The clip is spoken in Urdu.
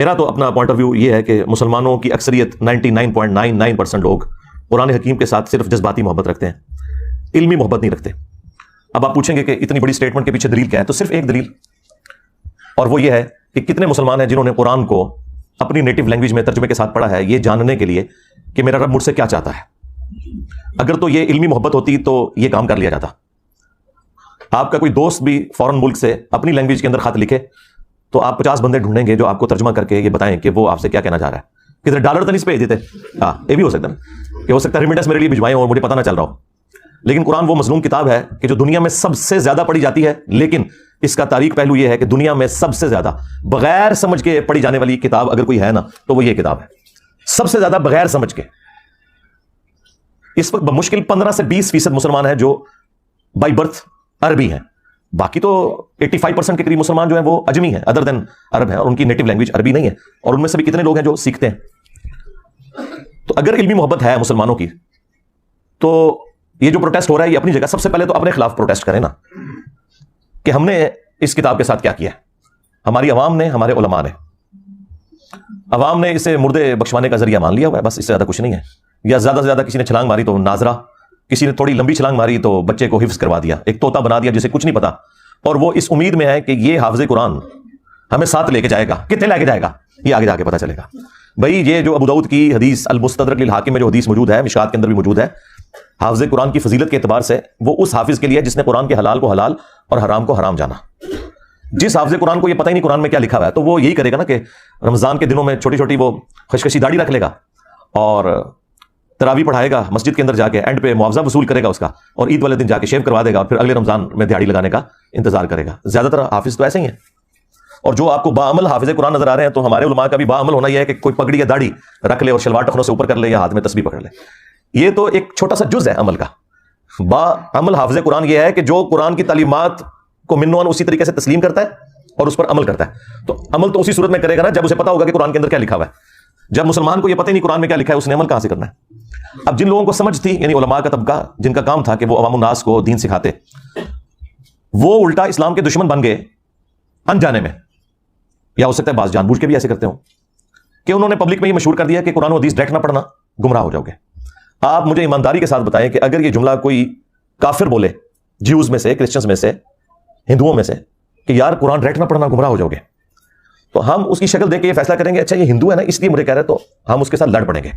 میرا تو اپنا پوائنٹ آف ویو یہ ہے کہ مسلمانوں کی اکثریت 99.99% لوگ قرآن حکیم کے ساتھ صرف جذباتی محبت رکھتے ہیں، علمی محبت نہیں رکھتے۔ اب آپ پوچھیں گے کہ اتنی بڑی سٹیٹمنٹ کے پیچھے دلیل کیا ہے، تو صرف ایک دلیل، اور وہ یہ ہے کہ کتنے مسلمان ہیں جنہوں نے قرآن کو اپنی نیٹو لینگویج میں ترجمے کے ساتھ پڑھا ہے، یہ جاننے کے لیے کہ میرا رب مجھ سے کیا چاہتا ہے۔ اگر تو یہ علمی محبت ہوتی تو یہ کام کر لیا جاتا۔ آپ کا کوئی دوست بھی فورن ملک سے اپنی لینگویج کے اندر خط لکھے تو آپ 50 بندے ڈھونڈیں گے جو آپ کو ترجمہ کر کے یہ بتائیں کہ وہ آپ سے کیا کہنا چاہ رہا ہے۔ کدھر ڈالر تو نہیں بھیج دیتے، ہاں یہ بھی ہو سکتا ہے کہ ہو سکتا ہے ریمیٹنس میرے لیے بھجوائیں اور مجھے پتہ نہ چل رہا ہو۔ لیکن قرآن وہ مظلوم کتاب ہے کہ جو دنیا میں سب سے زیادہ پڑھی جاتی ہے، لیکن اس کا تاریخ پہلو یہ ہے کہ دنیا میں سب سے زیادہ بغیر سمجھ کے پڑھی جانے والی کتاب اگر کوئی ہے نا تو وہ یہ کتاب ہے، سب سے زیادہ بغیر سمجھ کے۔ اس وقت بمشکل 15 سے 20% مسلمان ہیں جو بائی برتھ عربی ہیں، باقی تو 85% کے قریب مسلمان جو ہیں وہ اجمی ہیں، ادر دین عرب ہیں، اور ان کی نیٹو لینگویج عربی نہیں ہے، اور ان میں سے بھی کتنے لوگ ہیں جو سیکھتے ہیں۔ تو اگر علمی محبت ہے مسلمانوں کی تو یہ جو پروٹیسٹ ہو رہا ہے یہ اپنی جگہ، سب سے پہلے تو اپنے خلاف پروٹیسٹ کریں نا کہ ہم نے اس کتاب کے ساتھ کیا کیا ہے، ہماری عوام نے، ہمارے علماء نے۔ عوام نے اسے مردے بخشوانے کا ذریعہ مان لیا ہوا ہے، بس اس سے زیادہ کچھ نہیں ہے۔ یا زیادہ سے زیادہ کسی نے چھلانگ ماری تو ناظرہ، کسی نے تھوڑی لمبی چھلانگ ماری تو بچے کو حفظ کروا دیا، ایک طوطا بنا دیا جسے کچھ نہیں پتا، اور وہ اس امید میں ہے کہ یہ حافظ قرآن ہمیں ساتھ لے کے جائے گا۔ کتنے لے کے جائے گا یہ آگے جا کے پتا چلے گا۔ بھائی یہ جو ابو داؤد کی حدیث المستدرک للحاکم میں جو حدیث موجود ہے، مشکات کے اندر بھی موجود ہے، حافظ قرآن کی فضیلت کے اعتبار سے وہ اس حافظ کے لیے جس نے قرآن کے حلال کو حلال اور حرام کو حرام جانا۔ جس حافظ قرآن کو یہ پتہ ہی نہیں قرآن میں کیا لکھا ہوا ہے تو وہ یہی کرے گا نا کہ رمضان کے دنوں میں چھوٹی چھوٹی وہ خشخشی داڑھی رکھ لے گا اور تراویح پڑھائے گا مسجد کے اندر جا کے، اینڈ پہ معاوضہ وصول کرے گا اس کا، اور عید والے دن جا کے شیو کروا دے گا، اور پھر اگلے رمضان میں دیہڑی لگانے کا انتظار کرے گا۔ زیادہ تر حافظ تو ایسے ہی ہیں۔ اور جو آپ کو باعمل حافظ قرآن نظر آ رہے ہیں تو ہمارے علماء کا بھی باعمل ہونا یہ ہے کہ کوئی پگڑی یا داڑھی رکھ لے اور شلوار ٹخنوں سے اوپر کر لے یا ہاتھ میں تسبیح پکڑ لے۔ یہ تو ایک چھوٹا سا جز ہے عمل کا۔ باعمل حافظ قرآن یہ ہے کہ جو قرآن کی تعلیمات کو منوان اسی طریقے سے تسلیم کرتا ہے اور اس پر عمل کرتا ہے۔ تو عمل تو اسی صورت میں کرے گا نا جب اسے پتا ہوگا کہ قرآن کے اندر کیا لکھا ہوا ہے۔ جب مسلمان کو یہ پتہ ہی نہیں قرآن میں کیا لکھا ہے، اس نے عمل کہاں سے کرنا ہے؟ اب جن لوگوں کو سمجھ تھی، یعنی علماء کا طبقہ جن کا کام تھا کہ وہ عوام الناس کو دین سکھاتے، وہ الٹا اسلام کے دشمن بن گئے انجانے میں، یا ہو سکتا ہے بعض جان بوجھ کے بھی ایسے کرتے ہوں کہ انہوں نے پبلک میں یہ مشہور کر دیا کہ قرآن و حدیث ڈائریکٹ نہ پڑھنا، گمراہ ہو جاؤ گے۔ آپ مجھے ایمانداری کے ساتھ بتائیں کہ اگر یہ جملہ کوئی کافر بولے، جیوز میں سے، کرسچنز میں سے، ہندوؤں میں سے، کہ یار قرآن ڈائریکٹ نہ پڑھنا گمراہ ہو جاؤ گے، تو ہم اس کی شکل دیکھ کے یہ فیصلہ کریں گے اچھا یہ ہندو ہے نا اس لیے مجھے کہہ رہے تو ہم اس کے ساتھ لڑ پڑیں گے۔